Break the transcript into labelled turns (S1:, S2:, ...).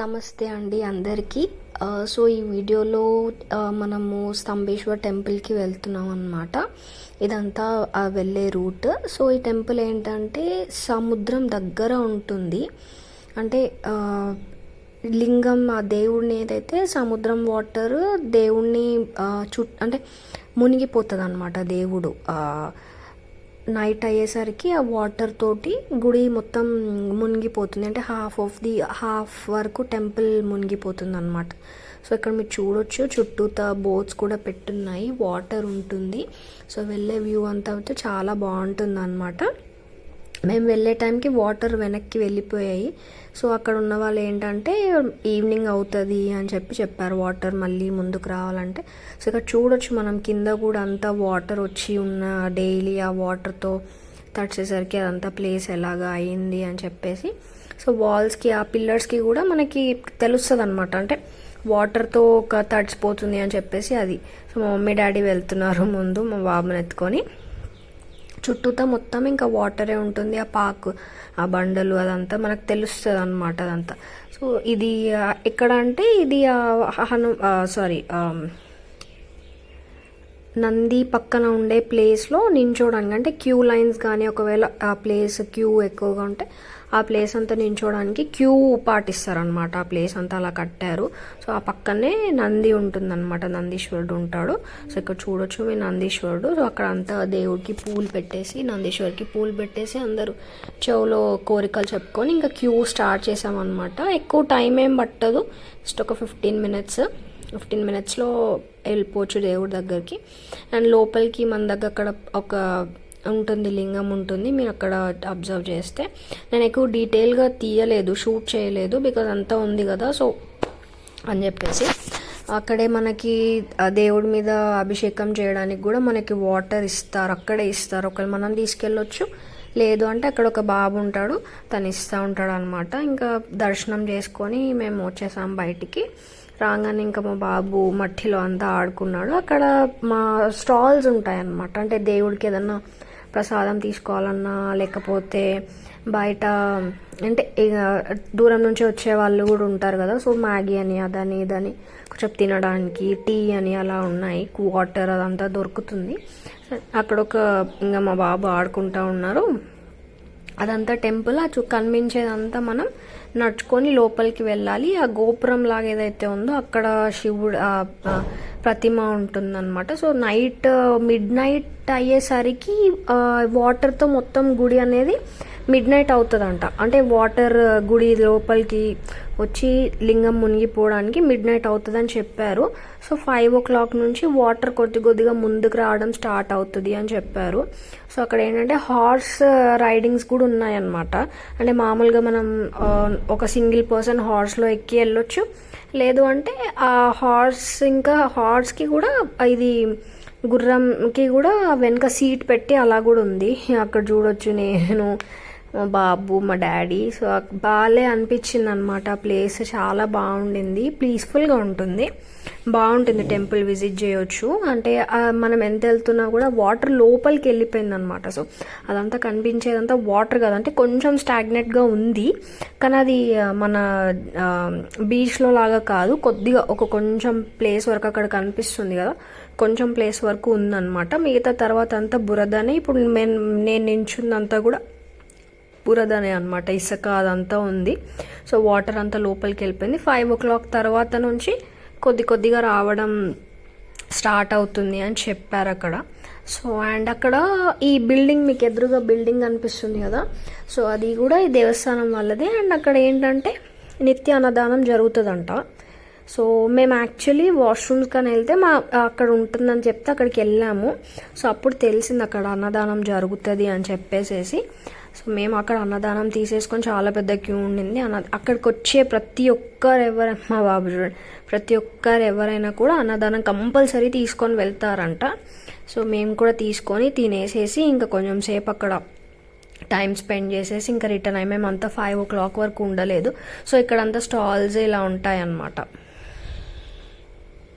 S1: నమస్తే అండి అందరికీ. సో ఈ వీడియోలో మనము స్తంభేశ్వర్ టెంపుల్కి వెళ్తున్నాం అన్నమాట. ఇదంతా వెళ్ళే రూట్. సో ఈ టెంపుల్ ఏంటంటే సముద్రం దగ్గర ఉంటుంది. అంటే లింగం ఆ దేవుడిని ఏదైతే సముద్రం వాటర్ దేవుణ్ణి అంటే మునిగిపోతుంది అన్నమాట. దేవుడు నైట్ అయ్యేసరికి ఆ వాటర్ తోటి గుడి మొత్తం మునిగిపోతుంది. అంటే హాఫ్ వరకు టెంపుల్ మునిగిపోతుంది అనమాట. సో ఇక్కడ మీరు చూడొచ్చు, చుట్టూతా బోట్స్ కూడా పెట్టున్నాయి, వాటర్ ఉంటుంది. సో వెళ్ళే వ్యూ అంతా అయితే చాలా బాగుంటుంది అనమాట. మేము వెళ్ళే టైంకి వాటర్ వెనక్కి వెళ్ళిపోయాయి. సో అక్కడ ఉన్న వాళ్ళు ఏంటంటే ఈవినింగ్ అవుతుంది అని చెప్పారు, వాటర్ మళ్ళీ ముందుకు రావాలంటే. సో ఇక్కడ చూడొచ్చు మనం కింద కూడా అంతా వాటర్ వచ్చి ఉన్న డైలీ ఆ వాటర్తో తడిచేసరికి అదంతా ప్లేస్ ఎలాగా అయింది అని చెప్పేసి. సో వాల్స్కి ఆ పిల్లర్స్కి కూడా మనకి తెలుస్తుంది అనమాట, అంటే వాటర్తో ఒక తడిచిపోతుంది అని చెప్పేసి అది. సో మా మమ్మీ డాడీ వెళ్తున్నారు ముందు మా బాబుని ఎత్తుకొని. చుట్టూతా మొత్తం ఇంకా వాటరే ఉంటుంది. ఆ పాకు, ఆ బండలు అదంతా మనకు తెలుస్తుంది అనమాట అదంతా. సో ఇది ఎక్కడ అంటే ఇది నంది పక్కన ఉండే ప్లేస్లో నించోడానికి, అంటే క్యూ లైన్స్ కానీ ఒకవేళ ఆ ప్లేస్ క్యూ ఎక్కువగా ఉంటే ఆ ప్లేస్ అంతా నించోడానికి క్యూ పాటిస్తారనమాట. ఆ ప్లేస్ అంతా అలా కట్టారు. సో ఆ పక్కనే నంది ఉంటుందన్నమాట, నందీశ్వరుడు ఉంటాడు. సో ఇక్కడ చూడొచ్చు మీ నందీశ్వరుడు. సో అక్కడ అంతా దేవుడికి పూలు పెట్టేసి, నందీశ్వరికి పూలు పెట్టేసి అందరూ చెవులో కోరికలు చెప్పుకొని ఇంకా క్యూ స్టార్ట్ చేసామన్నమాట. ఎక్కువ టైం ఏం పట్టదు, జస్ట్ ఒక 15 మినిట్స్లో వెళ్ళిపోవచ్చు దేవుడి దగ్గరికి. అండ్ లోపలికి మన దగ్గర అక్కడ ఒక ఉంటుంది, లింగం ఉంటుంది, మీరు అక్కడ అబ్జర్వ్ చేస్తే. నేను ఎక్కువ డీటెయిల్గా తీయలేదు, షూట్ చేయలేదు, బికాజ్ అంతా ఉంది కదా సో అని చెప్పేసి. అక్కడే మనకి దేవుడి మీద అభిషేకం చేయడానికి కూడా మనకి వాటర్ ఇస్తారు, అక్కడే ఇస్తారు. ఒకవేళ మనం తీసుకెళ్ళొచ్చు, లేదు అంటే అక్కడ ఒక బాబు ఉంటాడు, తను ఇస్తూ ఉంటాడు అనమాట. ఇంకా దర్శనం చేసుకొని మేము వచ్చేసాం బయటికి. రాగానే ఇంకా మా బాబు మట్టిలో అంతా ఆడుకున్నాడు. అక్కడ మా స్టాల్స్ ఉంటాయి అన్నమాట, అంటే దేవుడికి ఏదన్నా ప్రసాదం తీసుకోవాలన్నా లేకపోతే బయట అంటే ఇక దూరం నుంచి వచ్చే వాళ్ళు కూడా ఉంటారు కదా. సో మ్యాగీ అని అదని ఇదని కొంచెం తినడానికి, టీ అని అలా ఉన్నాయి, వాటర్ అదంతా దొరుకుతుంది. అక్కడ ఇంకా మా బాబు ఆడుకుంటూ ఉన్నారు. అదంతా టెంపుల్, కనిపించేదంతా మనం నడుచుకొని లోపలికి వెళ్ళాలి. ఆ గోపురం లాగా ఏదైతే ఉందో అక్కడ శివుడు ప్రతిమ ఉంటుందన్నమాట. సో మిడ్ నైట్ అయ్యేసరికి వాటర్తో మొత్తం గుడి అనేది మిడ్ నైట్ అవుతుందంట. అంటే వాటర్ గుడి లోపలికి వచ్చి లింగం మునిగిపోవడానికి మిడ్ నైట్ అవుతుందని చెప్పారు. సో 5 o'clock నుంచి వాటర్ కొద్దిగా ముందుకు రావడం స్టార్ట్ అవుతుంది అని చెప్పారు. సో అక్కడ ఏంటంటే హార్స్ రైడింగ్స్ కూడా ఉన్నాయన్నమాట. అంటే మామూలుగా మనం ఒక సింగిల్ పర్సన్ హార్స్లో ఎక్కి వెళ్ళొచ్చు, లేదు అంటే ఆ హార్స్కి కూడా ఇది గుర్రంకి కూడా వెనక సీట్ పెట్టి అలా కూడా ఉంది. అక్కడ చూడొచ్చు నేను, మా బాబు, మా డాడీ. సో బాగాలే అనిపించింది అనమాట. ఆ ప్లేస్ చాలా బాగుండింది, పీస్ఫుల్గా ఉంటుంది, బాగుంటుంది. టెంపుల్ విజిట్ చేయొచ్చు. అంటే మనం ఎంత వెళ్తున్నా కూడా వాటర్ లోపలికి వెళ్ళిపోయింది అనమాట. సో అదంతా కనిపించేదంతా వాటర్ కదా, అంటే కొంచెం స్టాగ్నెట్గా ఉంది, కానీ అది మన బీచ్లో లాగా కాదు. కొద్దిగా కొంచెం ప్లేస్ వరకు అక్కడ కనిపిస్తుంది కదా, కొంచెం ప్లేస్ వరకు ఉందన్నమాట. మిగతా తర్వాత అంతా బురదనే. ఇప్పుడు నేను నించుందంతా కూడా బురదనే అనమాట, ఇసుక అదంతా ఉంది. సో వాటర్ అంతా లోపలికి వెళ్ళిపోయింది. 5 o'clock తర్వాత నుంచి కొద్దిగా రావడం స్టార్ట్ అవుతుంది అని చెప్పారు అక్కడ. సో అండ్ అక్కడ ఈ బిల్డింగ్, మీకు ఎదురుగా బిల్డింగ్ అనిపిస్తుంది కదా, సో అది కూడా ఈ దేవస్థానం వాళ్ళదే. అండ్ అక్కడ ఏంటంటే నిత్య అన్నదానం జరుగుతుందంట. సో మేము యాక్చువల్లీ వాష్రూమ్స్ కానీ వెళ్తే అక్కడ ఉంటుందని చెప్తే అక్కడికి వెళ్ళాము. సో అప్పుడు తెలిసింది అక్కడ అన్నదానం జరుగుతుంది అని చెప్పేసేసి. సో మేము అక్కడ అన్నదానం తీసేసుకొని, చాలా పెద్ద క్యూ ఉండింది. అక్కడికి వచ్చే ప్రతి ఒక్కరు మా బాబు చూడండి, ప్రతి ఒక్కరు ఎవరైనా కూడా అన్నదానం కంపల్సరీ తీసుకొని వెళ్తారంట. సో మేము కూడా తీసుకొని తినేసేసి ఇంకా కొంచెం సేపు అక్కడ టైం స్పెండ్ చేసేసి ఇంకా రిటర్న్ అయ్యి, మేము అంతా 5 o'clock వరకు ఉండలేదు. సో ఇక్కడంతా స్టాల్స్ ఇలా ఉంటాయి అన్నమాట.